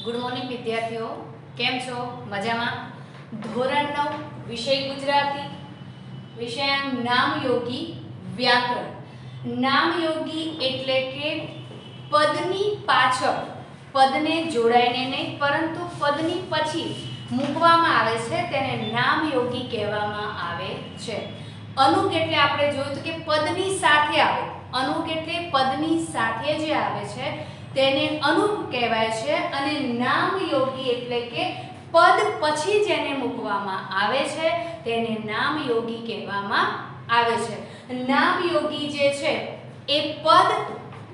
Good morning विद्यार्थीओ, केम छो? मजामां? धोरण 9 विषय गुजराती, विषय नामयोगी व्याकरण। नामयोगी एटले के पदनी पाछळ, पदने जोड़ाईने नहीं परंतु पदनी पछी मूकवामां आवे छे तेने नामयोगी कहेवामां आवे छे। अनुक एटले आपणे जोयुं तो के पदनी साथे आवे, अनुक एटले पदनी साथे जे आवे छे तेने अनुक कहेवाय छे अने नामयोगी एटले के पद पछी जेने मूकवामां आवे छे तेने नामयोगी कहेवामां आवे छे। नामयोगी जे छे ए पद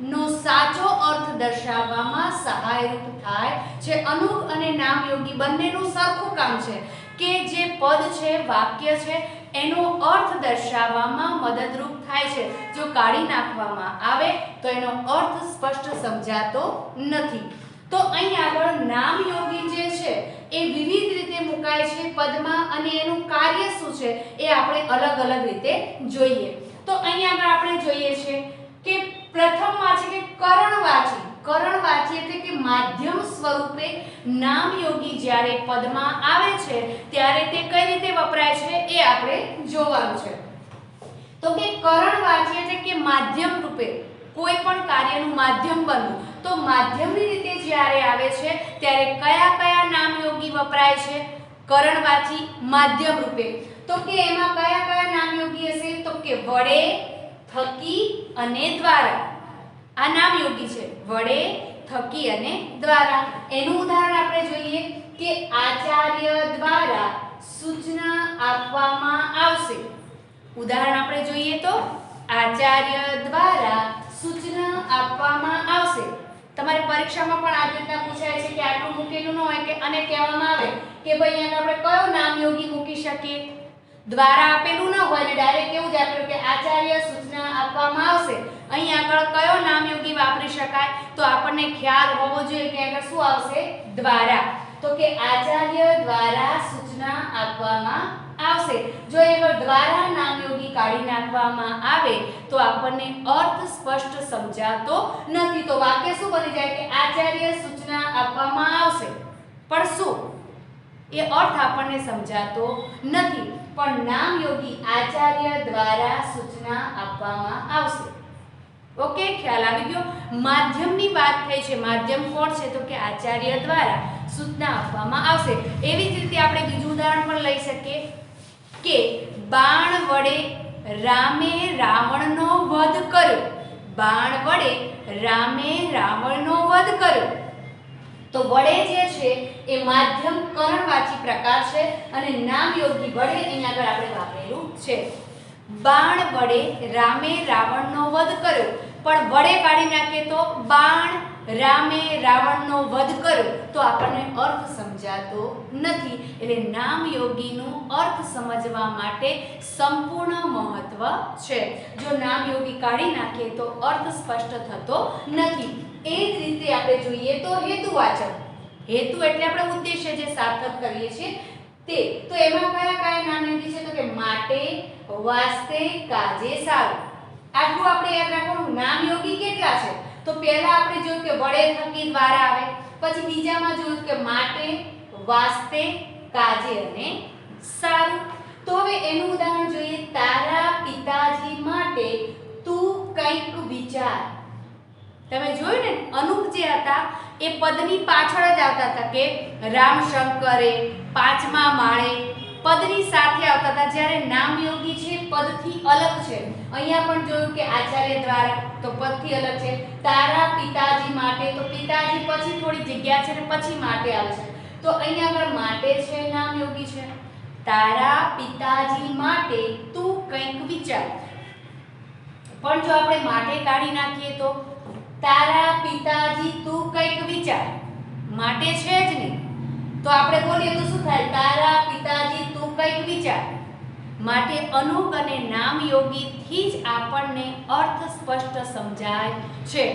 नो साचो अर्थ दर्शाववामां सहायरूप थाय छे। अनुक अने नामयोगी बंनेनुं सरखुं काम छे के जे पद छे, वाक्य छे एनो अर्थ दर्शाववामां मददरूप थाय छे। जो काढी नाखवामां आवे तो एनो अर्थ स्पष्ट समजातो नथी। तो અહીં આગળ નામયોગી જે છે એ વિવિધ રીતે મુકાય છે પદમાં અને એનું કાર્ય શું છે એ આપણે અલગ અલગ રીતે જોઈએ। તો અહીં આગળ આપણે જોઈએ છે કે પ્રથમમાં છે કે કરણવાચી। કરણવાચી એટલે કે માધ્યમ સ્વરૂપે નામયોગી જ્યારે પદમાં આવે છે ત્યારે તે કઈ રીતે વપરાય છે એ આપણે જોવાનું છે। તો કે કરણવાચી એટલે કે માધ્યમ રૂપે કોઈ પણ કાર્યનું માધ્યમ બનવું, તો માધ્યમની રીતે જ્યારે આવે છે ત્યારે કયા કયા નામયોગી વપરાય છે કરણવાચી માધ્યમ રૂપે। તો કે એમાં કયા કયા નામયોગી હશે? તો કે વડે, થકી અને દ્વારા। આ નામયોગી છે, વડે, થકી અને દ્વારા। એનું ઉદાહરણ આપણે જોઈએ કે આચાર્ય દ્વારા સૂચના આપવામાં આવશે। ઉદાહરણ આપણે જોઈએ તો આચાર્ય દ્વારા સૂચના આપવામાં આવશે। તમારે પરીક્ષામાં પણ આ રીતના પૂછાય છે કે આટલું મૂકેલું ન હોય કે અને કહેવામાં આવે કે ભાઈ અહીંયા આપણે કયો નામયોગી મૂકી શકીએ? દ્વારા આપેલું ન હોય ને ડાયરેક્ટ એવું જ આપેલું કે આચાર્ય સૂચના આપવામાં આવશે, અહીં આગળ કયો નામયોગી વાપરી શકાય? તો આપણને ખ્યાલ હોવો જોઈએ કે આગળ શું આવશે? દ્વારા। તો કે આચાર્ય દ્વારા સૂચના આપવામાં આવશે। જો એમાં દ્વારા નામયોગી કાઢી નાખવામાં આવે તો આપણને અર્થ સ્પષ્ટ સમજાતો નથી। તો વાક્ય શું બની જાય કે આચાર્ય સૂચના આપવામાં આવશે, પણ શું એ અર્થ આપણને સમજાતો નથી। પણ નામયોગી આચાર્ય દ્વારા સૂચના આપવામાં આવશે। ઓકે, ખ્યાલ આવી ગયો? માધ્યમની વાત થઈ છે, માધ્યમ કોણ છે? તો કે આચાર્ય દ્વારા સૂચના આપવામાં આવશે। એવી જ રીતે આપણે બીજું ઉદાહરણ પણ લઈ શકીએ કે બાણ વડે રામે રાવણનો વધ કર્યો। બાણ વડે રામે રાવણનો વધ કર્યો। તો વડે જે છે એ માધ્યમ કરણવાચી પ્રકાર છે અને નામયોગી વડે અહીં આગળ આપણે વાપરેલું છે। બાણ વડે રામે રાવણનો વધ કર્યો, પણ વડે કાઢી નાખીએ તો બાણ રામે રાવણનો વધ કર્યો તો આપણને અર્થ સમજાતો નથી। એટલે નામયોગીનું અર્થ સમજવા માટે સંપૂર્ણ મહત્વ છે। જો નામયોગી કાઢી નાખીએ તો અર્થ સ્પષ્ટ થતો નથી। એ જ રીતે આપણે જોઈએ તો હેતુવાચક। હેતુ એટલે આપણે ઉદ્દેશ્ય જે સાર્થક કરીએ છીએ તે। તો એમાં કયા કયા નામયોગી છે? તો કે માટે, વાસ્તે, કાજે, સારું। આટલું આપણે યાદ રાખવાનું। નામયોગી કેટલા છે? તો પહેલા આપણે જોયું કે વડે, થકી, દ્વારા આવે, પછી બીજામાં જોયું કે માટે, વાસ્તે, કાજે અને સારું। તો હવે એનું ઉદાહરણ જોઈએ। તારા પિતાજી માટે તું કંઈક વિચાર। તમે જોયું ને અનુક જે હતા એ પદની પાછળ જ આવતા હતા કે રામશંકરે, પાંચમા માળે પદની સાથે આવતા હતા, જ્યારે નામયોગી છે પદથી અલગ છે। અહીંયા પણ જોયું કે આચાર્ય દ્વારા તો પદથી અલગ છે। તારા પિતાજી માટે તો પિતાજી પછી થોડી જગ્યા છે ને પછી માટે આવે છે, તો અહીંયા આગળ માટે છે, નામયોગી છે। તારા પિતાજી માટે તું કંઈક વિચાર, પણ જો આપણે માટે કાઢી નાખીએ તો તારા પિતાજી તું કંઈક વિચાર, માટે છે જ નહીં, તો આપણે બોલીએ તો શું થાય? તારા પિતાજી તું કંઈક વિચાર। માટે અનુક અને નામયોગીથી જ આપણને અર્થ સ્પષ્ટ સમજાય છે।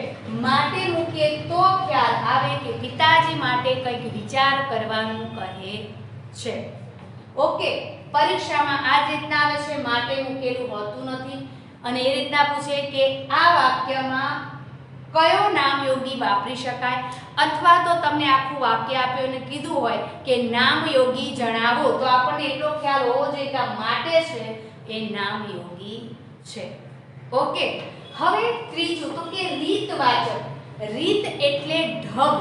માટે મૂકીએ તો ખ્યાલ આવે કે પિતાજી માટે કંઈક વિચાર કરવાનું કહે છે। ઓકે, પરીક્ષામાં આ જ રીતના આવે છે, માટે મૂકેલું હોતું નથી અને એ રીતના પૂછે કે આ વાક્યમાં કયો નામયોગી વાપરી શકાય, અથવા તો તમે આપણને આખું વાક્ય આપ્યું અને કીધું હોય કે નામયોગી જણાવો, તો આપણને એટલો ખ્યાલ હોવો જોઈએ કે આ માટે છે એ નામયોગી છે. ઓકે, હવે ત્રીજું તો કે રીતવાચક. રીત એટલે ઢબ.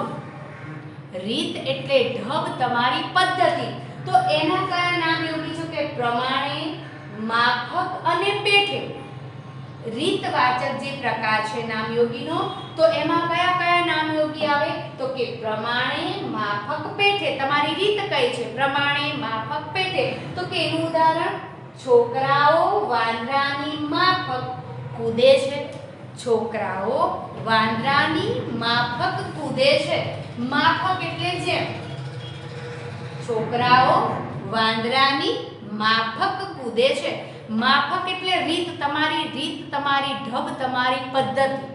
રીત એટલે ઢબ, તમારી પદ્ધતિ. તો એના કયા નામયોગી છે કે પ્રમાણે, માફક અને પેઠે. રીતવાચક જે પ્રકાર છે નામયોગીનો, તો એમાં કયા કયા નામયોગી આવે તો કે પ્રમાણે, માફક, પેઠે. તમારી રીત કઈ છે? પ્રમાણે, માફક, પેઠે. તો કે એનું ઉદાહરણ છોકરાઓ વાંદરાની માફક કૂદે છે. છોકરાઓ વાંદરાની માફક કૂદે છે. માફક એટલે જેમ. છોકરાઓ વાંદરાની માફક કૂદે છે. માફક એટલે રીત, તમારી રીત, તમારી ઢબ, તમારી પદ્ધતિ.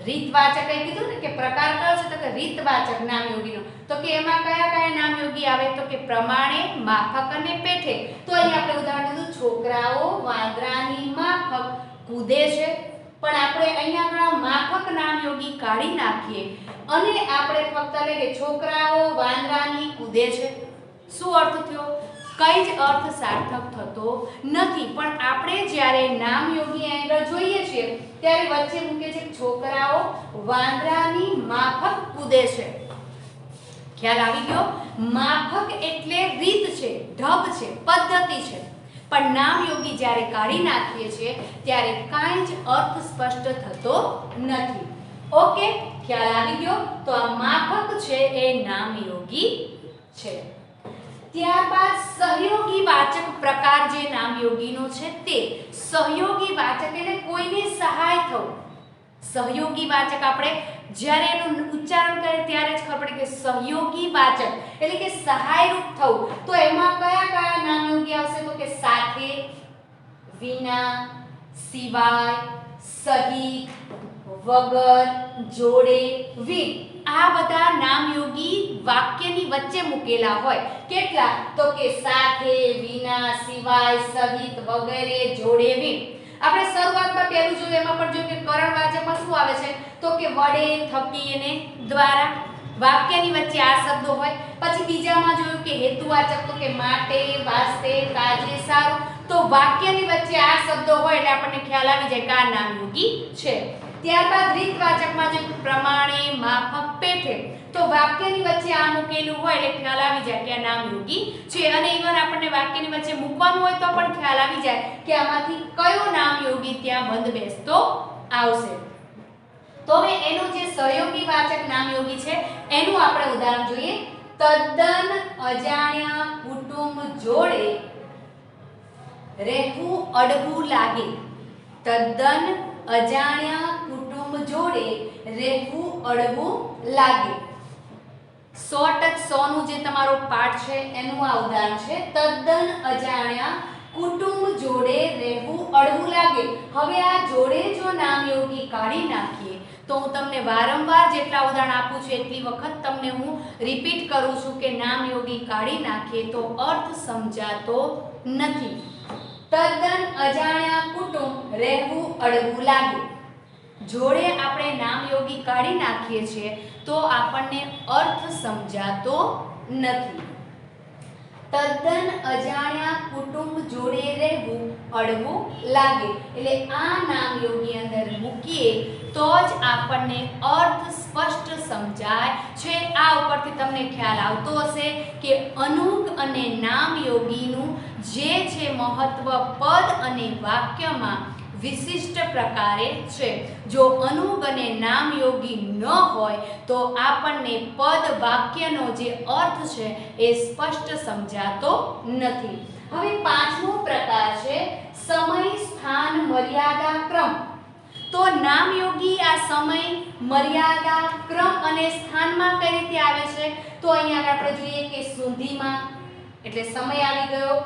રીતવાચક એ કીધું ને કે પ્રકાર કયો છે તો કે રીતવાચક નામયોગીનો. તો કે એમાં કયા કયા નામયોગી આવે તો કે પ્રમાણે, માફક અને પેઠે. તો અહીં આપણે ઉદાહરણ દીધું છોકરાઓ વાંદરાની માફક કૂદે છે. પણ આપણે અહીંયા આગળ માફક નામયોગી કાઢી નાખીએ અને આપણે ફક્ત લઈએ છોકરાઓ વાંદરાની કૂદે છે. શું અર્થ થયો? કઈ જ અર્થ સાર્થક થતો નથી. પણ આપણે જ્યારે નામયોગી એંગલ જોઈએ છીએ ત્યારે વચ્ચે મૂકે છે છોકરાઓ વાંદરાની માફક કૂદે છે. ખ્યાલ આવી ગયો? માફક એટલે રીત છે, ઢબ છે, પદ્ધતિ છે. પણ નામયોગી જ્યારે કાઢી નાખીએ છીએ ત્યારે કાંઈ જ અર્થ સ્પષ્ટ થતો નથી. ઓકે, ખ્યાલ આવી ગયો? તો આ માફક છે એ નામયોગી છે. ત્યારબાદ સહયોગી વાચક પ્રકાર જે નામયોગીનો છે તે સહયોગી વાચક એટલે કોઈને સહાય થવું. સહયોગી વાચક આપણે જ્યારે એનું ઉચ્ચારણ કરીએ ત્યારે જ ખબર પડે કે સહયોગી વાચક એટલે કે સહાયરૂપ થવું. તો એમાં કયા કયા નામયોગી આવશે તો કે સાથે, વિના, સિવાય, સહિત, વગર, જોડે, વિન. આ બધા નામયોગી વાક્યની વચ્ચે મૂકેલા હોય. કેટલા તો કે સાથે, વિના, સિવાય, સહિત, વગેરે, જોડે, વિન. આપણે શરૂઆતમાં પહેલું જોયું એમાં પણ જોયું કે કરણવાચકમાં શું આવે છે તો કે વડે, થકી અને દ્વારા. વાક્યની વચ્ચે આ શબ્દો હોય. પછી બીજામાં જોયું કે હેતુવાચક તો કે માટે, વાસ્તે, કાજે, સારું. તો વાક્યની વચ્ચે આ શબ્દો હોય એટલે આપણને ખ્યાલ આવી જાય કે આ નામયોગી છે. ત્યારબાદ રીતવાચકમાં જે પ્રમાણે, માફક, પેઠે. તો વાક્યની વચ્ચે આ મૂકેલું હોય એટલે ખ્યાલ આવી જાય કે આ નામયોગી છે. અને ઇવન આપણને વાક્યની વચ્ચે મૂકવાનું હોય તો પણ ખ્યાલ આવી જાય કે આમાંથી કયો નામયોગી ત્યાં બંધ બેસતો આવશે. તો હવે એનું જે સહયોગી વાચક નામયોગી છે એનું આપણે ઉદાહરણ જોઈએ. તદ્દન અજાણ્યા કુટુંબ જોડે રહેવું અડવું લાગે. તદ્દન અજાણ્યા કુટુંબ જોડે રહેવું અડવું લાગે. 100% 100 નું જે તમારો પાઠ છે એનું આ ઉદાહરણ છે. તદ્દન અજાણ્યા કુટુંબ જોડે રહેવું અડવું લાગે. હવે આ જોડે જો નામયોગી કાઢી નાખીએ તો હું તમને વારંવાર જેટલા ઉદાહરણ આપું છું એટલી વખત તમને હું રિપીટ કરું છું કે નામયોગી કાઢી નાખીએ તો અર્થ સમજાતો નથી. તદ્દન અજાણ્યા કુટુંબ રહેવું અડવું લાગે. જોડે આપણે નામયોગી કાઢી નાખીએ છીએ તો આપણને અર્થ સમજાતો નથી. તદ્દન અજાણ્યા કુટુંબ જોડે રહેવું અડવું લાગે. એટલે આ નામયોગી અંદર મૂકીએ તો જ આપણને અર્થ સ્પષ્ટ સમજાય છે. આ ઉપરથી તમને ખ્યાલ આવતો હશે કે અનુગ અને નામયોગીનું જે છે મહત્વ પદ અને વાક્યમાં વિશિષ્ટ પ્રકારે છે. જો અનુગ અને નામયોગી ન હોય તો આપણને પદ વાક્યનો જે અર્થ છે એ સ્પષ્ટ સમજાતો નથી. હવે પાંચમો પ્રકાર છે સમય, સ્થાન, મર્યાદા, ક્રમ. તો નામયોગી આ સમય, મર્યાદા, ક્રમ અને સ્થાનમાં કઈ રીતે આવે છે તો અહીંયા આપણે જોઈએ કે સુધીમાં એટલે સમય આવી ગયો,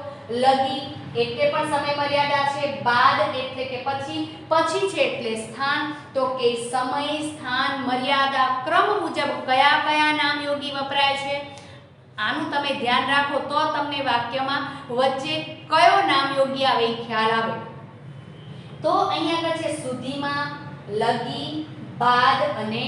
લગી એટલે પણ સમય મર્યાદા છે, બાદ એટલે કે પછી, પછી છે એટલે સ્થાન. તો કે સમય, સ્થાન, મર્યાદા, ક્રમ મુજબ કયા કયા નામયોગી વપરાય છે આનું તમે ધ્યાન રાખો તો તમને વાક્યમાં વચ્ચે કયો નામયોગી આવે એ ખ્યાલ આવે. તો અહીંયા આગળ છે સુધીમાં, લગી, બાદ અને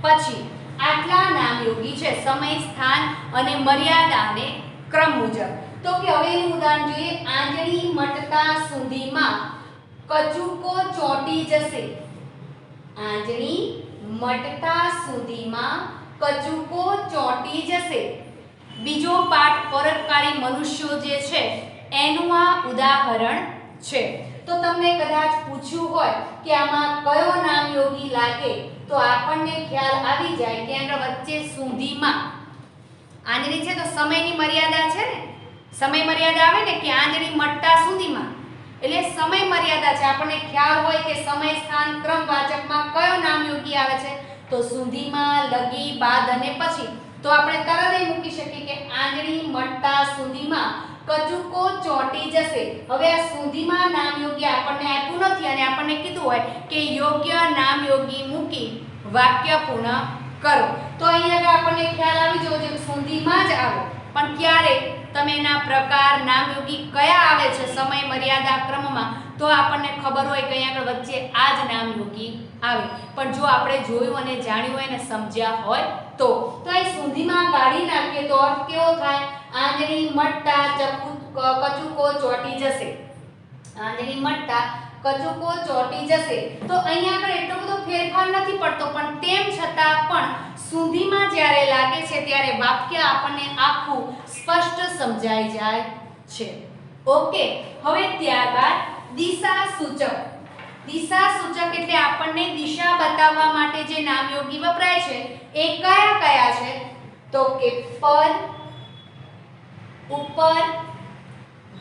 પછી. આટલા નામયોગી યોગી છે સમય, સ્થાન અને મર્યાદા અને ક્રમ મુજબ. તો કે હવે એનું ઉદાહરણ જોઈએ. આંજળી મટતા સુધીમાં કચુકો ચોંટી જશે. આંજળી મટતા સુધીમાં કચુકો ચોંટી જશે. બીજો પાઠ પરોપકારી મનુષ્યો જે છે એનું આ ઉદાહરણ છે. તો તમને કદાચ પૂછ્યું હોય કે આમાં કયો નામયોગી લાગે તો આપણને ખ્યાલ આવી જાય કે એના વચ્ચે સુધીમાં આંજળી છે તો સમયની મર્યાદા છે ને, સમય મર્યાદા આવે ને કે આંજળી મટતા સુધીમાં એટલે સમય મર્યાદા છે. આપણને ખ્યાલ હોય કે સમય, સ્થાન, ક્રમ વાચકમાં કયો નામયોગી આવે છે તો સુધીમાં, લગી, બાદ અને પછી. તો આપણે તરત જ મૂકી શકીએ કે આંજળી મટતા સુધીમાં કચુકો ચોંટી જશે. હવે આ સુધીમાં નામયોગી આપણને આપ્યું નથી અને આપણને કીધું હોય કે યોગ્ય નામયોગી મૂકી વાક્ય પૂર્ણ કરો. તો અહીંયા આપણને ખ્યાલ આવી જવો જોઈએ સુધીમાં જ આવે. પણ ક્યારે તમે એના પ્રકાર નામયોગી કયા આવે છે સમય, મર્યાદા, ક્રમમાં તો આપણને ખબર હોય કે અહીંયા આગળ વચ્ચે આ જ નામયોગી આવે. પણ જો આપણે જોયું અને જાણ્યું હોય અને સમજ્યા હોય તો અહીં સુધીમાં કાઢી નાખીએ તો અર્થ કેવો થાય? આંજળી મટતા કચુકો ચોંટી જશે. આંજળી મટતા કચુકો ચોંટી જશે. તો અહીંયા આગળ એટલો બધો ફેરફાર નથી પડતો, પણ તેમ છતાં પણ સુધીમાં જ્યારે લાગે છે ત્યારે વાક્ય આપણને આખું સ્પષ્ટ સમજાઈ જાય છે. ઓકે, હવે ત્યારબાદ દિશા સૂચક. દિશા સૂચક એટલે આપણને દિશા બતાવવા માટે જે નામયોગી વપરાય છે એ કયા કયા છે તો કે પર, ઉપર,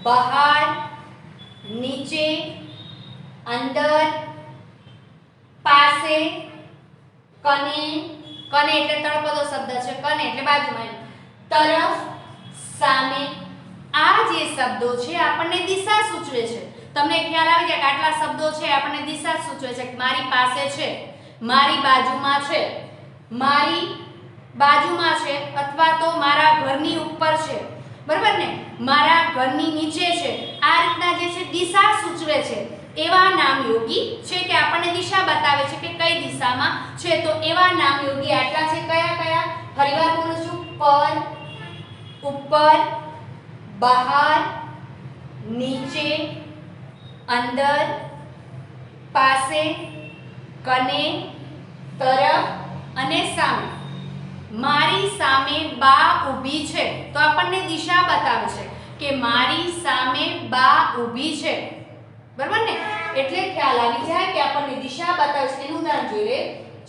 બહાર, નીચે, અંદર, પાસે, કને. કને એટલે તળપદો શબ્દ છે, કને એટલે બાજુમાં, તરફ, સામે. આ જે શબ્દો છે આપણને દિશા સૂચવે છે. તમને ખ્યાલ આવી જાય કે આટલા શબ્દો છે આપણને દિશા સૂચવે છે. મારી પાસે છે, મારી બાજુમાં છે, મારી બાજુમાં છે અથવા તો મારા ઘરની ઉપર છે, બરાબર ને, મારા ઘરની નીચે છે. આ રીતના જે છે દિશા સૂચવે છે એવા નામયોગી છે કે આપણને દિશા બતાવે છે કે કઈ દિશામાં છે. તો એવા નામયોગી આટલા છે. કયા કયા? ફરીવાર બોલું છું. પર, ઉપર, બહાર, નીચે, અંદર, પાસે, કને, તરફ અને સામે. મારી સામે બા ઊભી છે તો આપણને દિશા બતાવે છે કે મારી સામે બા ઊભી છે, બરાબર ને. એટલે ખ્યાલ આવી જાય કે આપણને દિશા બતાવે છે. એનું ઉદાહરણ જોઈ લે.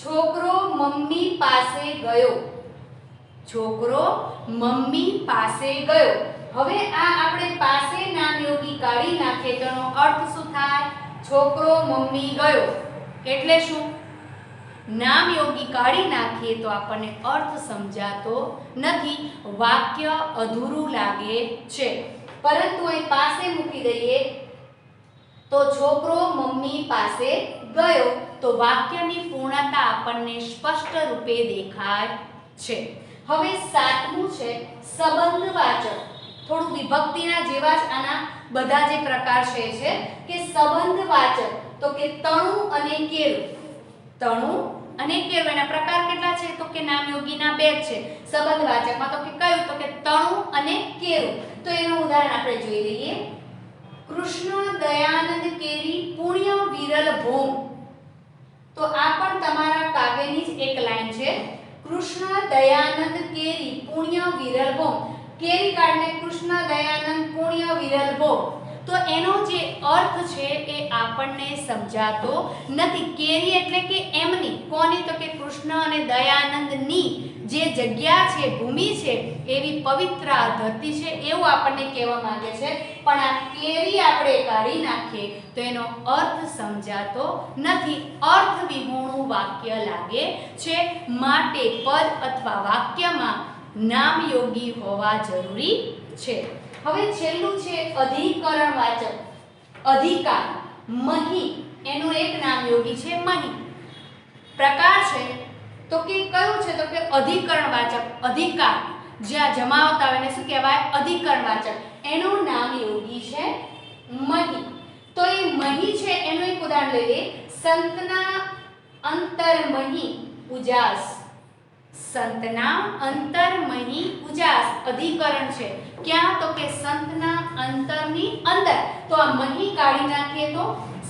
છોકરો મમ્મી પાસે ગયો. છોકરો મમ્મી પાસે ગયો. હવે આ આપણે પાસે નામયોગી કાઢી નાખીએ તો એનો અર્થ શું થાય? છોકરો મમ્મી ગયો એટલે શું? નામયોગી કાઢી નાખીએ તો આપણને અર્થ સમજાતો નથી, વાક્ય અધૂરું લાગે છે. પરંતુ અહીં પાસે મૂકી દઈએ તો છોકરો મમ્મી પાસે ગયો તો વાક્યની પૂર્ણતા આપણને સ્પષ્ટ રૂપે દેખાય છે. હવે સાતમું છે સંબંધવાચક. થોડું વિભક્તિના જેવા જ આના બધા જે પ્રકાર છે કે સંબંધવાચક. તો કે તણું અને કેરું. તણું અને કેરું એના પ્રકાર કેટલા છે? તો કે નામયોગીના બે છે. સંબંધવાચકમાં તો કે કયું? તો કે તણું અને કેરું. તો એનું ઉદાહરણ આપણે જોઈ લઈએ. કૃષ્ણ દયાનંદ કેરી પુણ્ય વિરલ ભોમ. તો આ પણ તમારા કાવ્યની જ એક લાઈન છે. કૃષ્ણ દયાનંદ કેરી પુણ્ય વિરલ ભોમ. કેરી કાઢને કૃષ્ણ દયાનંદ પુણ્ય વિરલ ભોમ. તો એનો જે અર્થ છે એ આપણને સમજાતો નથી. કેરી એટલે કે એમની, કોની? તો કે કૃષ્ણ અને દયાનંદની જે જગ્યા છે, ભૂમિ છે, એવી પવિત્ર આ ધરતી છે એવું આપણને કહેવા માંગે છે. પણ આ કેરી આપણે કાઢી નાખીએ તો એનો અર્થ સમજાતો નથી, અર્થ વિહોણું વાક્ય લાગે છે. માટે પદ અથવા વાક્યમાં નામયોગી હોવા જરૂરી છે. હવે છેલ્લું છે અધિકરણવાચક. અધિકાર, મહી એનું એક નામયોગી છે મહી. પ્રકાર છે તો કે કયું છે? તો કે અધિકરણવાચક. અધિકાર જ્યાં જમાવતા હોય એને શું કહેવાય? અધિકરણવાચક. એનું નામયોગી છે મહી. તો એ મહી છે એનું એક ઉદાહરણ લઈએ. સંતના અંતરમહી ઉજાસ. સંતના અંતરમહી ઉજાસ અધિકરણ છે. ક્યાં? તો કે સંતના અંતરની અંદર. તો આ મહી કાઢી નાખીએ તો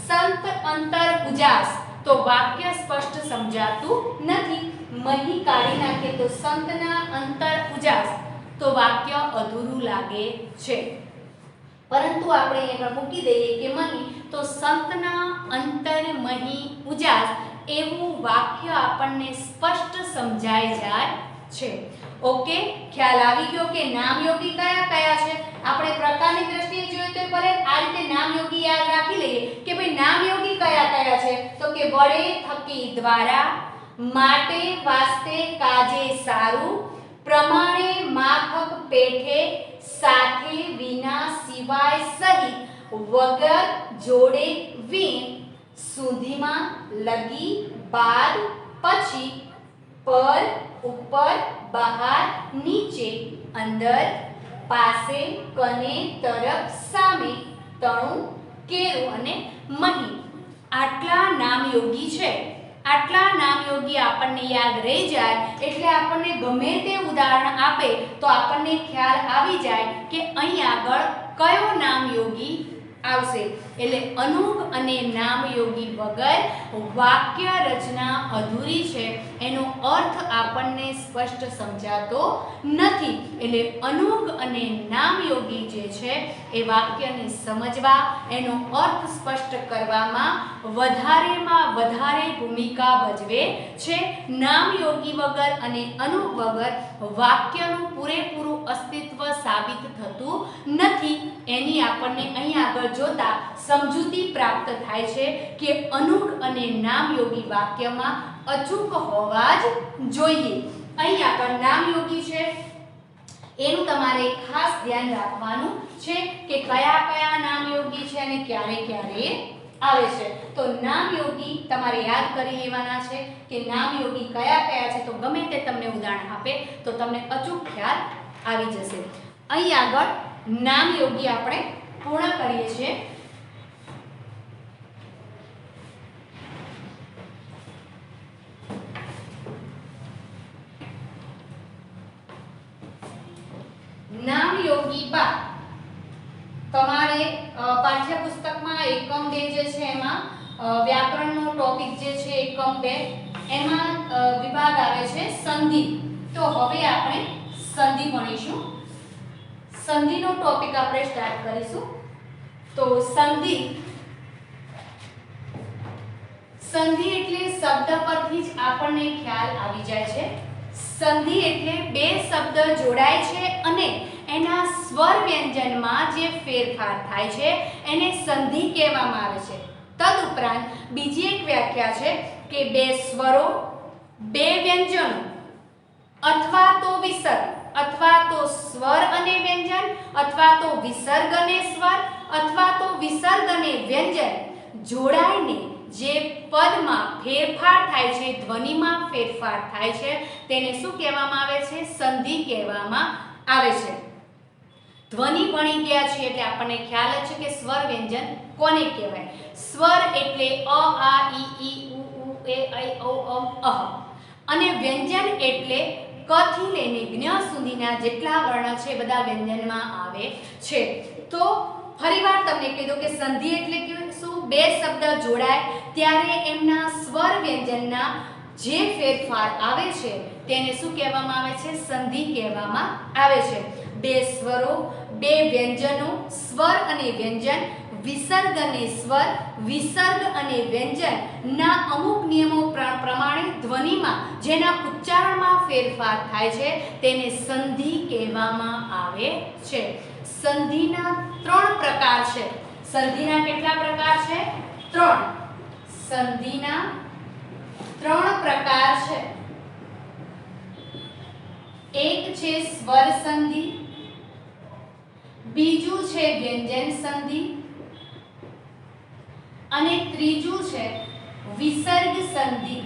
સંત અંતર ઉજાસ, તો વાક્ય સ્પષ્ટ સમજાતું નથી. મહી કાઢી નાખીએ તો સંતના અંતર ઉજાસ, તો વાક્ય અધૂરું લાગે છે. પરંતુ આપણે અહીંયા મૂકી દઈએ કે મહી, તો સંતના અંતરમહી ઉજાસ એવું વાક્ય આપણને સ્પષ્ટ સમજાઈ જાય છે. ઓકે, ખ્યાલ આવી ગયો કે નામયોગી કયા કયા છે. આપણે પ્રકારની દ્રષ્ટિએ જોઈએ તો ભલે આ રીતે નામયોગી યાદ રાખી લઈએ કે ભાઈ નામયોગી કયા કયા છે. તો કે વડે, થકી, દ્વારા, માટે, વાસ્તે, કાજે, સારું, પ્રમાણે, માફક, પેઠે, સાથે, વિના, સિવાય, સહિત, વગર, જોડે, વિન, સુધીમાં, લગી, બાદ, પછી, પર, ઉપર, બહાર, નીચે, અંદર, પાસે, કને, તરફ, સામે, તણું, કેરું અને મહી. આટલા નામયોગી છે. આટલા નામયોગી આપણને યાદ રહી જાય એટલે આપણને ગમે તે ઉદાહરણ આપે તો આપણને ખ્યાલ આવી જાય કે અહીં આગળ કયો નામયોગી આવશે. એટલે અનુગ અને નામયોગી વગર વાક્ય રચના અધૂરી છે, એનો અર્થ આપણને સ્પષ્ટ સમજાતો નથી. એટલે અનુગ અને નામયોગી જે છે એ વાક્યને સમજવા, એનો અર્થ સ્પષ્ટ કરવામાં વધારેમાં વધારે ભૂમિકા ભજવે છે. નામયોગી વગર અને અનુગ વગર વાક્યનું પૂરેપૂરું અસ્તિત્વ સાબિત થતું નથી. એની આપણને અહીં આગળ જોતા સમજૂતી પ્રાપ્ત થાય છે કે અનુગ અને નામયોગી વાક્યમાં અચૂક હોવા જ જોઈએ. અહીં આગળ નામયોગી છે એનું તમારે ખાસ ધ્યાન રાખવાનું છે કે કયા કયા નામયોગી છે અને ક્યારે ક્યારે આવે છે. તો નામયોગી તમારે યાદ કરી લેવાના છે કે નામયોગી કયા કયા છે. તો ગમે તે તમને ઉદાહરણ આપે તો તમને અચૂક ખ્યાલ આવી જશે. અહીં આગળ નામયોગી આપણે પૂર્ણ કરીએ છીએ. નામયોગી બાદ તમારે પાઠ્યપુસ્તકમાં એકમ 2 જે છે એમાં વ્યાકરણનો ટોપિક જે છે એકમ 2 એમાં વિભાગ આવે છે સંધિ. તો હવે આપણે સંધિ ભણીશું. સંધિનો ટોપિક આપણે સ્ટાર્ટ કરીશું. તો સંધિ એટલે શબ્દ પરથી જ આપણને ખ્યાલ આવી જાય છે. સંધિ એટલે બે શબ્દ જોડાય છે અને એના સ્વર વ્યંજનમાં જે ફેરફાર થાય છે એને સંધિ કહેવામાં આવે છે. તદુપરાંત બીજી એક વ્યાખ્યા છે કે બે સ્વરો, બે વ્યંજનો અથવા તો વિસર્ગ, અથવા તો સ્વર અને વ્યંજન, અથવા તો વિસર્ગ અને સ્વર, અથવા તો વિસર્ગ અને વ્યંજન જોડાઈને જે પદમાં ફેરફાર થાય છે, ધ્વનિમાં ફેરફાર થાય છે, તેને શું કહેવામાં આવે છે? સંધિ કહેવામાં આવે છે. ધ્વનિ ભણી ગયા છે એટલે આપણને ખ્યાલ જ છે કે સ્વર વ્યંજન કોને કહેવાય. સ્વર એટલે અ, આ, ઈ, ઉ, એ, ઐ, ઓ, અહ. અને વ્યંજન એટલે ક થી લઈને જ્ઞ સુધીના જેટલા વર્ણ છે બધા વ્યંજનમાં આવે છે. તો ફરીવાર તમને કહી દઉં કે સંધિ એટલે કે શું? બે શબ્દ જોડાય ત્યારે એમના સ્વર વ્યંજનના જે ફેરફાર આવે છે તેને શું કહેવામાં આવે છે? સંધિ કહેવામાં આવે છે. બે સ્વરો, બે વ્યંજનો, સ્વર અને વ્યંજન, વિસર્ગ અને સ્વર, વિસર્ગ અને વ્યંજન ના અમુક નિયમો પ્રમાણે ધ્વનિમાં જેના ઉચ્ચારણમાં ફેરફાર થાય છે તેને સંધિ કહેવામાં આવે છે. સંધિના 3 પ્રકાર છે. સંધિના કેટલા પ્રકાર છે? 3. સંધિના 3 પ્રકાર છે. એક છે સ્વર સંધિ, બીજું છે વ્યંજન સંધિ અને ત્રીજું છે વિસર્ગ સંધિ.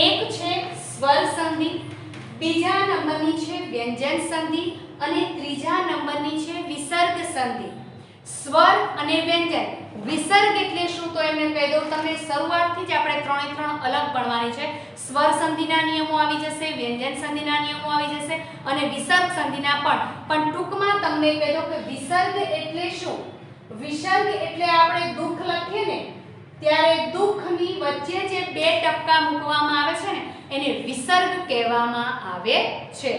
એક છે સ્વર સંધિ, બીજા નંબરની છે વ્યંજન સંધિ અને ત્રીજા નંબરની છે વિસર્ગ સંધિ. સ્વર અને વ્યંજન. વિસર્ગ એટલે શું તો એમને કહી દઉં તમને, શરૂઆતથી જ આપણે ત્રણે ત્રણ અલગ ભણવાની છે. સ્વર સંધિના નિયમો આવી જશે, વ્યંજન સંધિના નિયમો આવી જશે અને વિસર્ગ સંધિના પણ ટૂંકમાં તમને કહી દઉં કે વિસર્ગ એટલે શું. વિસર્ગ એટલે આપણે દુઃખ લખીએ ને ત્યારે દુઃખની વચ્ચે જે બે ટપકા મૂકવામાં આવે છે ને એને વિસર્ગ કહેવામાં આવે છે.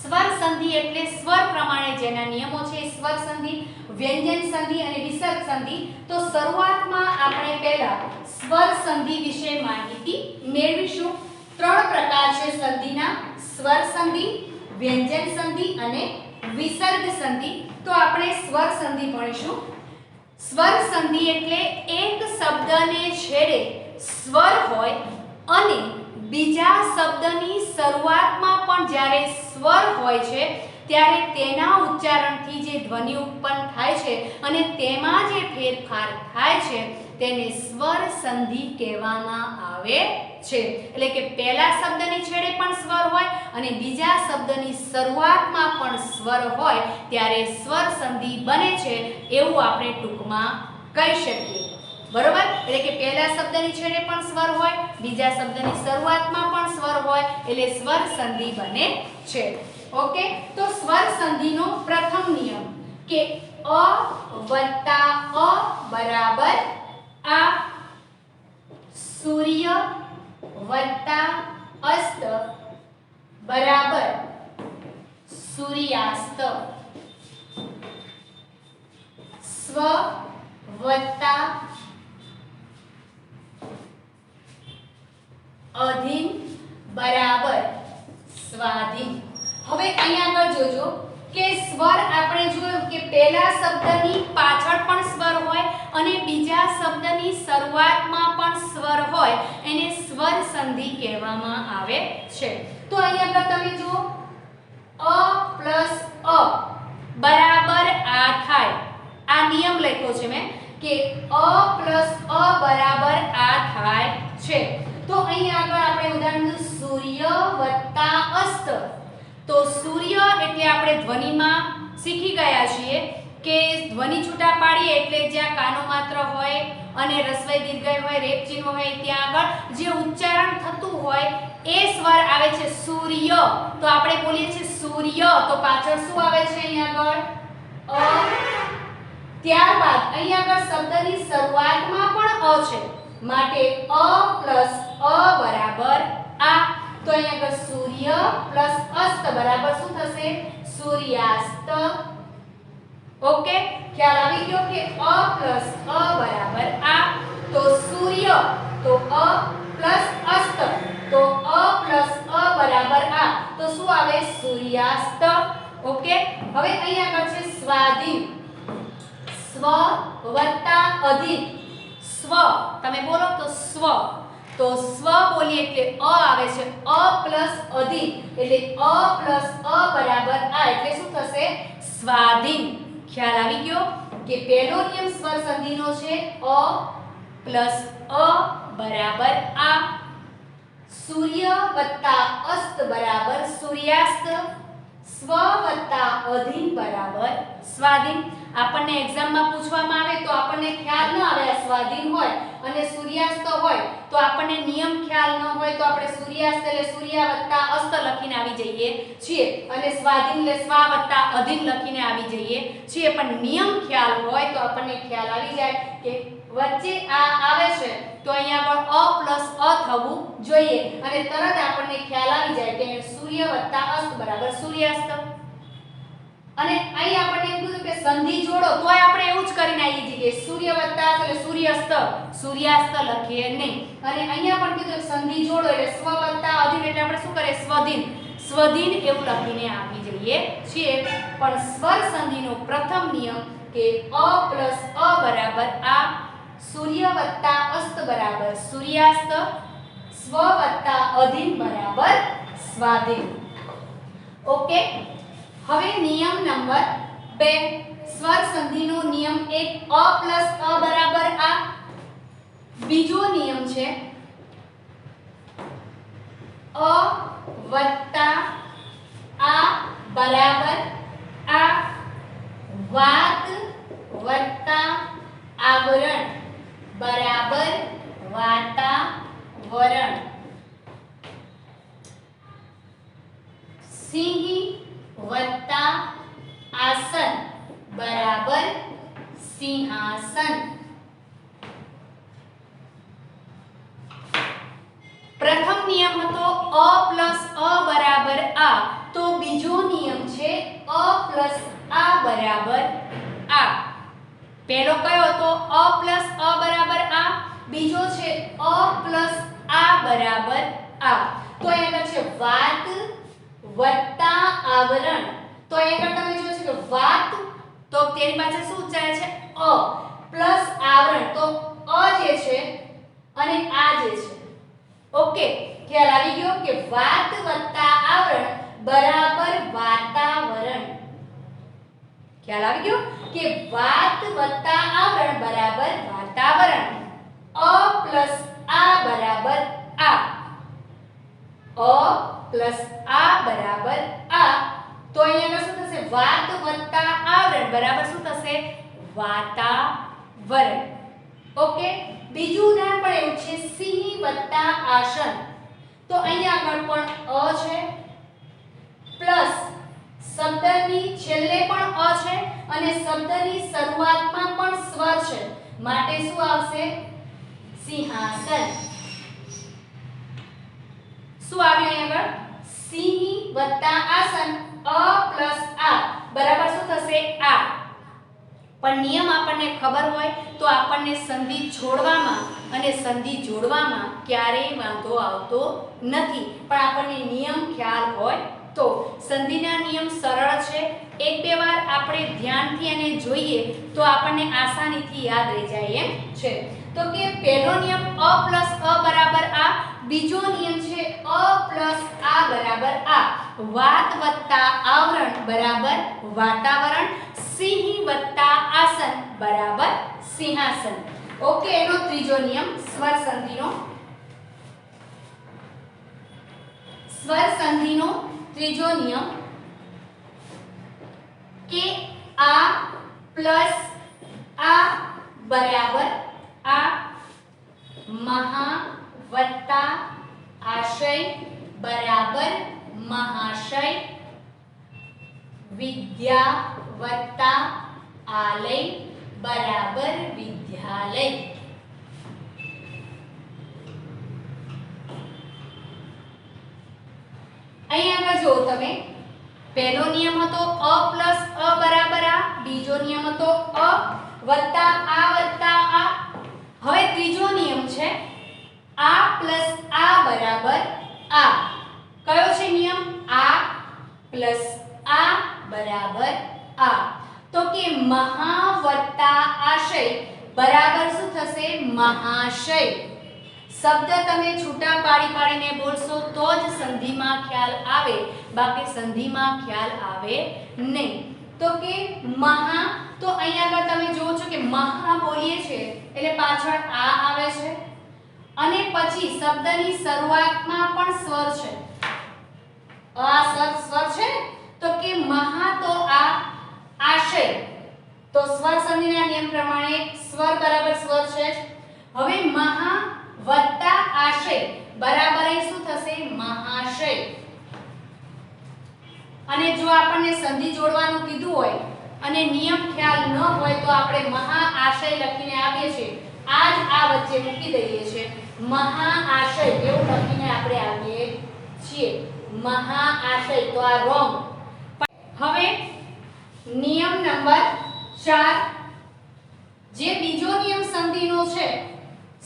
સ્વર સંધિ એટલે સ્વર પ્રમાણે જેના નિયમો છે સ્વર સંધિ, વ્યંજન સંધિ અને વિસર્ગ સંધિ. તો શરૂઆતમાં આપણે પહેલા સ્વર સંધિ વિશે માહિતી મેળવીશું. ત્રણ પ્રકાર છે સંધિના: સ્વર સંધિ, વ્યંજન સંધિ અને વિસર્ગ સંધિ. તો આપણે સ્વર સંધિ ભણીશું. સ્વર સંધિ એટલે એક શબ્દને છેડે સ્વર હોય અને બીજા શબ્દની શરૂઆતમાં પણ જ્યારે સ્વર હોય છે ત્યારે તેના ઉચ્ચારણથી જે ધ્વનિ ઉત્પન્ન થાય છે અને તેમાં જે ફેરફાર થાય છે તેને સ્વર સંધિ કહેવામાં આવે છે. એટલે કે પહેલા શબ્દની છેડે પણ સ્વર હોય અને બીજા શબ્દની શરૂઆતમાં પણ સ્વર હોય ત્યારે સ્વર સંધિ બને છે એવું આપણે ટૂંકમાં કહી શકીએ. બરોબર? એટલે કે પહેલા શબ્દની છેડે પણ સ્વર હોય, બીજા શબ્દની શરૂઆતમાં પણ સ્વર હોય એટલે સ્વર સંધિ બને છે. ઓકે, તો સ્વર સંધિનો પ્રથમ નિયમ કે અ વત્તા અ બરાબર આ, સૂર્ય વત્તા અસ્ત બરાબર સૂર્યાસ્ત, સ્વ વત્તા અધીન બરાબર સ્વાધીન. હવે અહીંયા આગળ જોજો કે સ્વર આપણે જોયું કે પહેલા શબ્દની પાછળ પણ સ્વર હોય અને બીજા શબ્દની શરૂઆતમાં પણ સ્વર હોય એને સ્વર સંધિ કહેવામાં આવે છે. તો અહીંયા આગળ તમે જુઓ અ પ્લસ અ બરાબર આ થાય. આ નિયમ લખ્યો છે મેં કે અ પ્લસ અ બરાબર આ થાય છે. તો અહીંયા આગળ આપણે ઉદાહરણ સૂર્ય વત્તા અસ્ત. તો સૂર્ય એટલે આપણે ધ્વનિમાં શીખી ગયા છીએ કે ધ્વનિ છૂટા પાડીએ એટલે જ્યાં કાનો માત્ર હોય અને રસ્વઈ દીર્ઘઈ હોય, રેપ ચિહ્ન હોય ત્યાં આગળ જે ઉચ્ચારણ થતું હોય એ સ્વર આવે છે સૂર્ય. તો આપણે બોલીએ છીએ સૂર્ય તો પાછળ શું આવે છે અહીંયા આગળ અ. ત્યારબાદ અહીંયા આગળ શબ્દની શરૂઆતમાં પણ અ છે માટે અ પ્લસ અ બરાબર આ. તો અહીંયા આગળ સૂર્ય પ્લસ અસ્ત બરાબર શું થશે? સૂર્યાસ્ત. ઓકે, ખ્યાલ આવી ગયો કે અ પ્લસ અ બરાબર આ. તો સૂર્ય તો અ પ્લસ અસ્ત તો અ પ્લસ અ બરાબર આ. તો શું આવે? સૂર્યાસ્ત. ઓકે, હવે અહીંયા આગળ છે સ્વાધીન. સ્વ વત્તા અધીન. સ્વ તમે બોલો તો સ્વ, તો સ્વ બોલીએ એટલે અ આવે છે અ પ્લસ અધીન એટલે અ પ્લસ અ બરાબર આ એટલે શું થશે? સ્વાધીન. ખ્યાલ આવી ગયો કે પહેલો નિયમ સ્વર સંધિનો છે અ પ્લસ અ બરાબર આ. સૂર્ય વત્તા અસ્ત બરાબર સૂર્યાસ્ત. સ્વ વત્તા અધીન બરાબર સ્વાધીન. આપણને એક્ઝામમાં પૂછવામાં આવે તો આપણને ખ્યાલ ન આવે આ સ્વાધીન હોય અને સૂર્યાસ્ત હોય તો આપણને નિયમ ખ્યાલ ન હોય તો આપણે સૂર્યાસ્ત એટલે સૂર્ય વત્તા અસ્ત લખીને આવી જઈએ છીએ અને સ્વાધીન એટલે સ્વા વત્તા અધીન લખીને આવી જઈએ છીએ. પણ નિયમ ખ્યાલ હોય તો આપણને ખ્યાલ આવી જાય કે વચ્ચે આ આવે છે તો અહીંયા આગળ અ પ્લસ અ થવું જોઈએ અને તરત આપણને ખ્યાલ આવી જાય કે સૂર્ય વત્તા અસ્ત બરાબર સૂર્યાસ્ત. અને અહીં આપણને એમ કીધું કે સંધિ જોડો તોય આપણે એવું જ કરીને આવી જઈએ સૂર્ય વત્તા એટલે સૂર્યાસ્ત, સૂર્યાસ્ત લખીએ નહીં. અને અહીંયા પણ કીધું સંધિ જોડો એટલે સ્વ વત્તા અધીન એટલે આપણે શું કરીએ? સ્વધીન. સ્વધીન એવું લખીને આવી જઈએ છીએ. પણ સ્વર સંધિનો પ્રથમ નિયમ કે અ પ્લસ અ બરાબર આ, સૂર્ય વત્તા અસ્ત બરાબર સૂર્યાસ્ત, સ્વ વત્તા અધીન બરાબર સ્વાધીન. ઓકે, હવે નિયમ નંબર 2 સ્વર સંધિનો નિયમ 1 અ પ્લસ અ બરાબર આ. બીજો નિયમ છે અ વત્તા આ બરાબર આ. વાત વત્તા આવરણ બરાબર વાતાવરણ. સિંહ વત્તા આસન બરાબર સિંહાસન. પ્રથમ નિયમ હતો અ પ્લસ અ બરાબર આ, તો બીજો નિયમ છે અ પ્લસ આ બરાબર આ. પહેલો કયો હતો? અ પ્લસ અ બરાબર આ. બીજો છે અ પ્લસ આ બરાબર આ. તો અહીંયા છે વાત વત્તા આવરણ. તો અહીંયા તમે જોશો કે વાત, તો તેની પાછળ શું ઉચ્ચારે છે? અ પ્લસ આવરણ, તો અ જે છે અને આ જે છે. ઓકે, ખ્યાલ આવી ગયો કે વાત વત્તા આવરણ બરાબર વાતાવરણ. ખ્યાલ આવી ગયો કે વાત વત્તા આવરણ બરાબર વાતાવરણ. અ પ્લસ આ બરાબર આ. અ પ્લસ આ બરાબર આ. તો અહીંયા શું થશે? વાત વત્તા આવરણ બરાબર શું થશે? વાતાવરણ. ઓકે, બીજું ઉદાહરણ પણ એવું છે સિંહ વત્તા આસન. તો અહીંયા આગળ પણ અ છે પ્લસ શબ્દની છેલ્લે પણ અ છે અને શબ્દની શરૂઆતમાં પણ સ્વર છે, માટે શું આવશે? સિંહાસન. શું આવ્યું અહીંયા આગળ? સિંહ વત્તા આસન અ પ્લસ આ બરાબર શું થશે? આ. પણ નિયમ આપણને ખબર હોય તો આપણને સંધિ છોડવામાં અને સંધિ જોડવામાં ક્યારેય વાંધો આવતો નથી. પણ આપણને નિયમ ખ્યાલ હોય તો સંધિના નિયમ સરળ છે. એક બે વાર આપણે ધ્યાનથી અને જોઈએ તો આપણને આસાનીથી યાદ રહી જાય એમ છે. તો કે પહેલો નિયમ અ પ્લસ અ બરાબર આ. બીજો નિયમ છે અ પ્લસ આ બરાબર આ. વાત વત્તા આવરણ બરાબર વાતાવરણ. સિંહ વત્તા આસન બરાબર સિંહાસન. ઓકે, એનો ત્રીજો નિયમ સ્વર સંધિનો. સ્વર સંધિનો ત્રીજો નિયમ કે આ પ્લસ આ બરાબર આ. મહા વત્તા આશય બરાબર મહાશય. વિદ્યા વત્તા આલય બરાબર વિદ્યાલય. અહીં આગળ જો તમે, પહેલો નિયમ હતો અ પ્લસ અ બરાબર આ. બીજો નિયમ હતો અ વત્તા આ. હવે ત્રીજો નિયમ છે આ પ્લસ આ બરાબર આ. કયો છે નિયમ? આ પ્લસ આ બરાબર આ. તો કે મહા વત્તા આશય બરાબર શું થશે? મહાશય. શબ્દ તમે છૂટા પાડીને બોલશો તો જ સંધિમાં ખ્યાલ આવે, બાકી સંધિમાં ખ્યાલ આવે નહીં. તો કે મહા, તો અહીંયા આગળ તમે જુઓ છો કે મહા બોલીએ છે એટલે પાછળ આ આવે છે અને પછી શબ્દની શરૂઆતમાં પણ સ્વર છે. આ સ્વર છે, તો કે મહા તો આ આશય. તો સ્વર સંધિના નિયમ પ્રમાણે સ્વર બરાબર સ્વર છે. હવે મહા વત્તા આશય બરાબર એ શું થશે? મહાશય. અને જો આપણને સંધિ જોડવાનું કીધું હોય અને નિયમ ખ્યાલ ન હોય તો આપણે મહા આશય લખીને આવીએ છીએ. આજ આ વચ્ચે મૂકી દઈએ છીએ. મહા આશય એવું લખીને આપણે આવીએ છીએ. મહા આશય, તો આ રોંગ. હવે નિયમ નંબર 4, જે બીજો નિયમ સંધિનો છે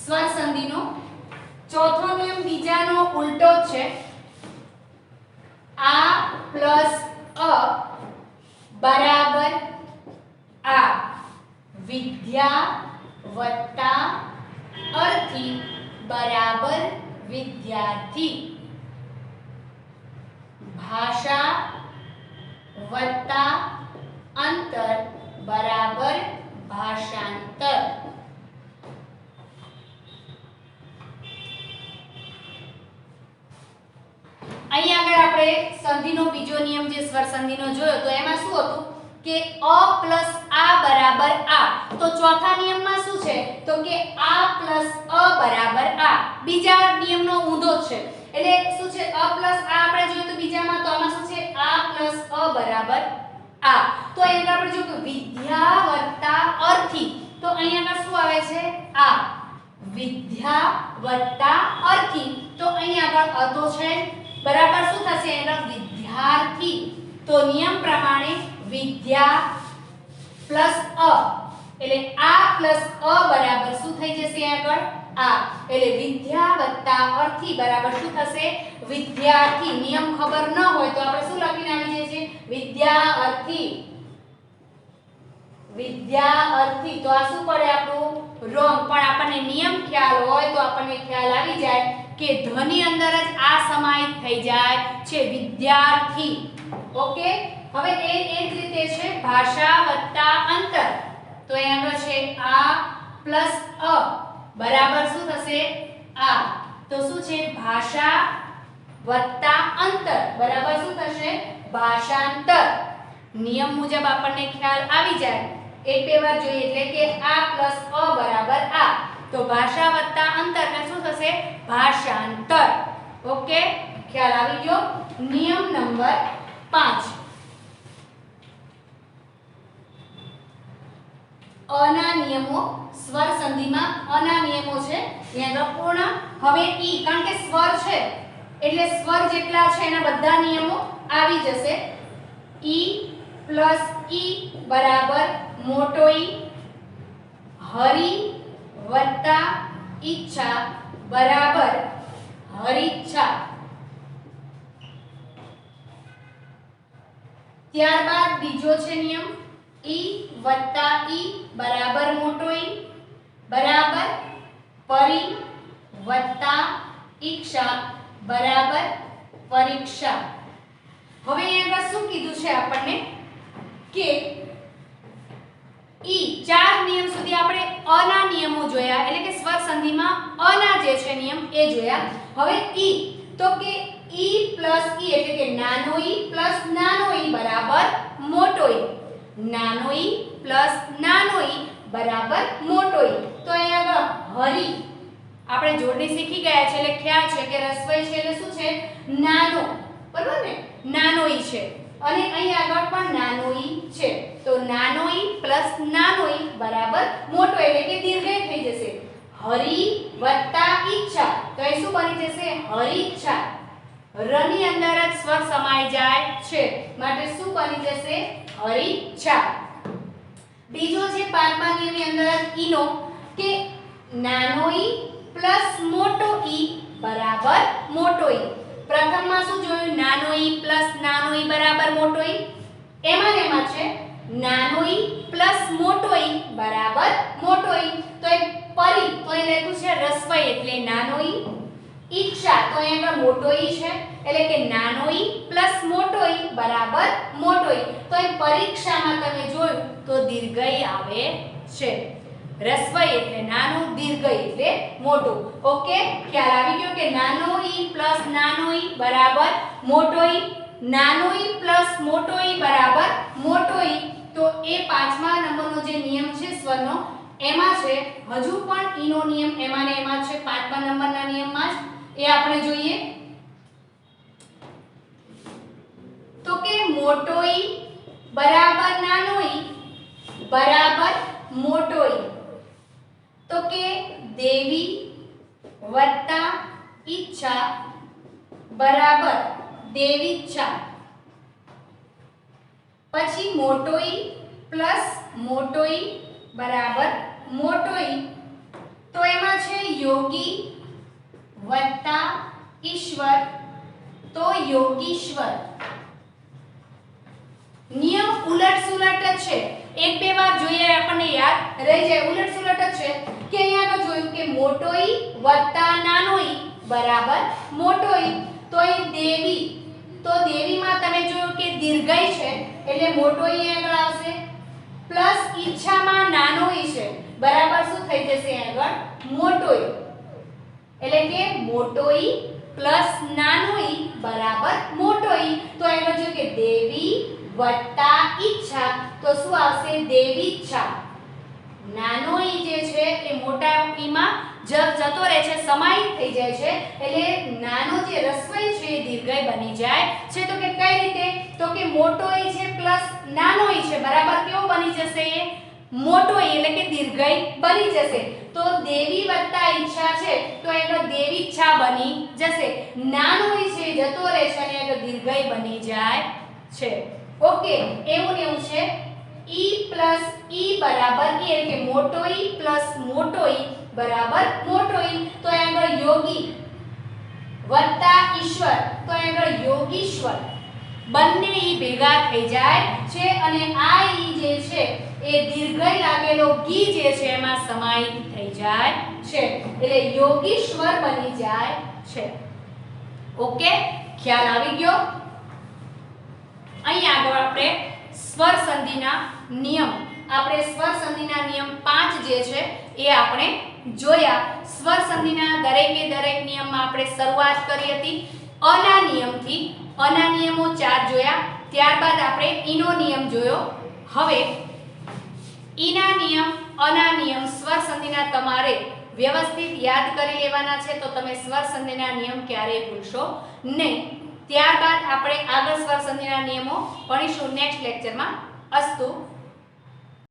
સ્વર સંધિનો. ચોથો નિયમ બીજાનો ઉલટો છે. આ પ્લસ અ બરાબર આ. વિદ્યા વત્તા અર્થી બરાબર વિદ્યાર્થી. ભાષા વત્તા અંતર બરાબર ભાષાંતર. અહીં આગળ આપણે સંધિનો બીજો નિયમ જે સ્વર સંધિનો જોયો તો એમાં શું હતું કે અ પ્લસ આ બરાબર આ. તો ચોથા નિયમમાં શું છે તો કે આ પ્લસ અ બરાબર આ. બીજા નિયમનો ઊંધો છે એટલે શું છે અ પ્લસ આ આપણે જોઈએ તો બીજામાં તો આમાં શું છે આ પ્લસ અ બરાબર આ. તો અહીંયા આપણે જો કે વિદ્યા વત્તા અર્થી તો અહીંયા શું આવે છે આ વિદ્યા વત્તા અર્થી. તો અહીંયા આગળ અ તો છે બરાબર શું થશે એનો વિદ્યાર્થી. તો નિયમ પ્રમાણે વિદ્યા પ્લસ અ એટલે આ પ્લસ અ બરાબર શું થઈ જશે આગળ આ. એટલે વિદ્યા વત્તા અર્થી બરાબર શું થશે વિદ્યાર્થી. નિયમ ખબર ન હોય તો આપણે શું લખીને આવી જઈએ છીએ વિદ્યાર્થી. વિદ્યાર્થી તો આ શું પડે આપણું રોંગ. પણ આપણને નિયમ ખ્યાલ હોય તો આપણને ખ્યાલ આવી જાય કે ધ્વનિ અંદર જ આ સમાહિત થઈ જાય છે વિદ્યાર્થી. ઓકે. હવે એ જ રીતે છે ભાષા વત્તા અંતર. તો અહીંયા આગળ છે આ પ્લસ અ બરાબર શું થશે આ. તો શું છે ભાષા વત્તા અંતર બરાબર શું થશે ભાષાંતર. નિયમ મુજબ આપણને ખ્યાલ આવી જાય એક બે વાર જોઈએ એટલે કે આ પ્લસ અ બરાબર આ. તો ભાષા વત્તા અંતર એટલે શું થશે ભાષાંતર. ઓકે ખ્યાલ આવી ગયો. નિયમ નંબર 5 અના નિયમો. સ્વર સંધિમાં અના નિયમો છે અહીંયા પૂર્ણ. હવે ઈ કારણ કે સ્વર છે એટલે સ્વર જેટલા છે એના બધા નિયમો આવી જશે. ઈ પ્લસ ઈ બરાબર મોટો ઈ. હરી વત્તા ઈચ્છા બરાબર હરીચ્છા. ત્યારબાદ બીજો છે નિયમ ઈ વત્તા ઈ બરાબર મોટો ઈ બરાબર પરી વત્તા ઈક્ષા બરાબર પરીક્ષા. હવે અહીંયા શું કીધું છે આપણને કે ઈ ચાર નિયમ સુધી આપણે અના નિયમો જોયા એટલે કે સ્વર સંધિમાં અના જે છે નિયમ એ જોયા. હવે ઈ તો કે ઈ પ્લસ ઈ એટલે કે નાનો ઈ પ્લસ નાનો ઈ બરાબર મોટો ઈ. નાનો ઈ પ્લસ નાનો ઈ બરાબર મોટો ઈ. તો અહીંયા આગળ હરી આપણે જોડણી શીખી ગયા છે એટલે ખ્યાલ છે કે રસ્વઈ છે એટલે શું છે નાનો બરાબર ને નાનો ઈ છે. અને અહીં આગળ પણ નાનો ઈ છે. તો નાનો ઈ પ્લસ નાનો ઈ બરાબર મોટો એટલે કે દીર્ઘ થઈ જશે. હરી વત્તા ઈચ્છા તો એ શું બની જશે હરીચ્છા. ર ની અંદર જ સ્વર સમાઈ જાય છે માટે શું બની જશે હરીચ્છા. બીજો છે પાંચમા નિયમની અંદર ઈનો કે નાનો ઈ પ્લસ મોટો ઈ બરાબર મોટો ઈ. પ્રથમમાં શું જોયું નાનો ઈ પ્લસ નાનો ઈ બરાબર મોટો ઈ. એમાં છે નાનો ઈ પ્લસ મોટો ઈ બરાબર મોટો ઈ. તો એ પરી તો એ લખ્યું છે રસ્વઈ એટલે નાનો ઈ. ઈચ્છા તો અહીંયા મોટો ઈ છે એટલે કે નાનો ઈ પ્લસ મોટો ઈ બરાબર મોટો ઈ. તો એ પરીક્ષામાં તમે જોયું તો દીર્ઘઈ આવે છે. રસ્વઈ એટલે નાનું દીર્ઘઈ એટલે મોટું. ઓકે ખ્યાલ આવી ગયો કે નાનો ઈ પ્લસ નાનો ઈ બરાબર મોટો ઈ. નાનો ઈ પ્લસ મોટો ઈ બરાબર મોટો ઈ. તો એ પાંચમા નંબરનો જે નિયમ છે સ્વરનો એમાં છે. હજુ પણ ઈનો નિયમ એમાં ને એમાં છે પાંચમા નંબરના નિયમમાં જ. એ આપણે જોઈએ તો કે મોટો ઈ બરાબર નાનો ઈ બરાબર મોટો ઈ. તો કે દેવી વત્તા ઈચ્છા બરાબર દેવીચ્છા. પછી મોટો ઈ પ્લસ મોટો ઈ બરાબર મોટો ઈ. તો એમાં છે યોગી વત્તા ઈશ્વર તો યોગીશ્વર. નિયમ ઉલટ સુલટ જ છે. એક બે વાર જોઈએ આપણને યાદ રહી જાય. ઉલટ સુલટ જ છે કે અહીંયા આગળ જોયું કે મોટો ઈ વત્તા નાનો ઈ બરાબર મોટો ઈ. તો એ દેવી તો દેવીમાં તમે જોયું કે દીર્ઘઈ છે એટલે મોટો ઈ આગળ આવશે. પ્લસ ઈચ્છામાં નાનો ઈ છે બરાબર શું થઈ જશે આગળ મોટો ઈ. એટલે કે મોટો ઈ પ્લસ નાનો ઈ બરાબર મોટો ઈ. તો આગળ જોયું કે દેવી વત્તા ઈચ્છા તો શું આવશે દેવીચ્છા. નાનો ઈ જે છે એ મોટા ઈમાં જતો રહે છે, સમાહિત થઈ જાય છે, એટલે નાનો જે રસ્વઈ છે એ દીર્ઘઈ બની જાય છે. તો કે કઈ રીતે? તો કે મોટો ઈ છે પ્લસ નાનો ઈ છે બરાબર કેવો બની જશે? મોટો ઈ એટલે કે દીર્ઘઈ બની જશે. તો દેવી વત્તા ઈચ્છા છે તો એનો દેવીચ્છા બની જશે. નાનો ઈ છે જતો રહે છે અને એનો દીર્ઘઈ બની જાય છે. ઓકે, એવું ને એવું છે. ઈ પ્લસ ઈ બરાબર ઈ એટલે કે મોટો ઈ પ્લસ મોટો ઈ બરાબર મોટો ઈ. તો આગળ યોગી વત્તા ઈશ્વર તો આગળ યોગીશ્વર. બંને ઈ ભેગા થઈ જાય છે અને આ ઈ જે છે એ દીર્ઘઈ લાગેલો ગી જે છે એમાં સમાહિત થઈ જાય છે, એટલે યોગીશ્વર બની જાય છે. ઓકે, ખ્યાલ આવી ગયો? અહીં આગળ આપણે સ્વર સંધિના નિયમ, આપણે સ્વર સંધિના નિયમ 5 જે છે એ આપણે જોયા. સ્વર સંધિના દરેકે દરેક નિયમમાં આપણે શરૂઆત કરી હતી અના નિયમથી. અના નિયમો 4 જોયા, ત્યારબાદ આપણે ઈનો નિયમ જોયો. હવે ઈના નિયમ અના નિયમ સ્વર સંધિના તમારે વ્યવસ્થિત યાદ કરી લેવાના છે, તો તમે સ્વર સંધિના નિયમ ક્યારેય ભૂલશો નહીં. ત્યારબાદ આપણે આગળ સ્વર સંધિના નિયમો ભણીશું નેક્સ્ટ લેક્ચરમાં. અસ્તુ.